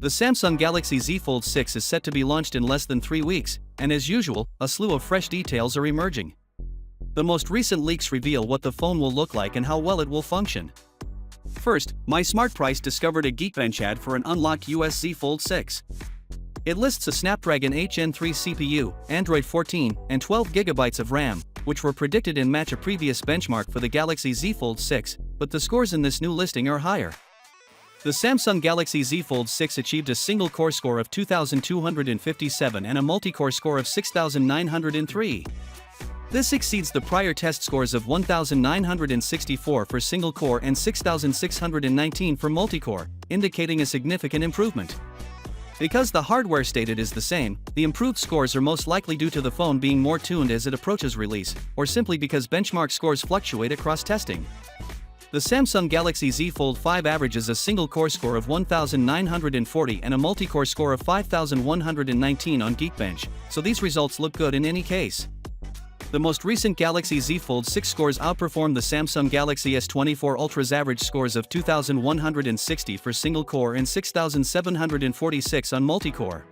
The Samsung Galaxy Z Fold 6 is set to be launched in less than 3 weeks, and as usual, a slew of fresh details are emerging. The most recent leaks reveal what the phone will look like and how well it will function. First, My Smart Price discovered a Geekbench ad for an unlocked US Z Fold 6. It lists a Snapdragon 8 Gen 3 CPU, Android 14, and 12GB of RAM, which were predicted and match a previous benchmark for the Galaxy Z Fold 6, but the scores in this new listing are higher. The Samsung Galaxy Z Fold 6 achieved a single-core score of 2,257 and a multi-core score of 6,903. This exceeds the prior test scores of 1,964 for single-core and 6,619 for multi-core, indicating a significant improvement. Because the hardware stated is the same, the improved scores are most likely due to the phone being more tuned as it approaches release, or simply because benchmark scores fluctuate across testing. The Samsung Galaxy Z Fold 5 averages a single-core score of 1,940 and a multi-core score of 5,119 on Geekbench, so these results look good in any case. The most recent Galaxy Z Fold 6 scores outperform the Samsung Galaxy S24 Ultra's average scores of 2,160 for single-core and 6,746 on multi-core.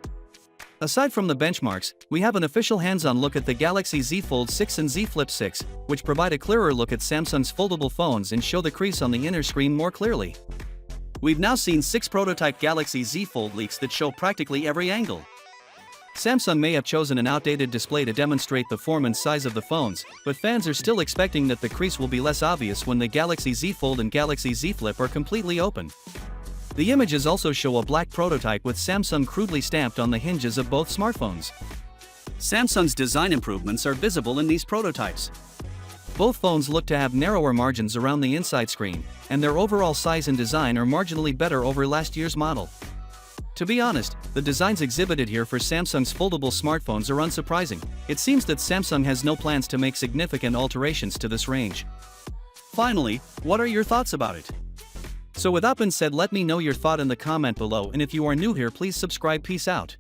Aside from the benchmarks, we have an official hands-on look at the Galaxy Z Fold 6 and Z Flip 6, which provide a clearer look at Samsung's foldable phones and show the crease on the inner screen more clearly. We've now seen 6 prototype Galaxy Z Fold leaks that show practically every angle. Samsung may have chosen an outdated display to demonstrate the form and size of the phones, but fans are still expecting that the crease will be less obvious when the Galaxy Z Fold and Galaxy Z Flip are completely open. The images also show a black prototype with Samsung crudely stamped on the hinges of both smartphones. Samsung's design improvements are visible in these prototypes. Both phones look to have narrower margins around the inside screen, and their overall size and design are marginally better over last year's model. To be honest, the designs exhibited here for Samsung's foldable smartphones are unsurprising. It seems that Samsung has no plans to make significant alterations to this range. Finally, what are your thoughts about it? So with that being said, let me know your thought in the comment below, and if you are new here, please subscribe. Peace out.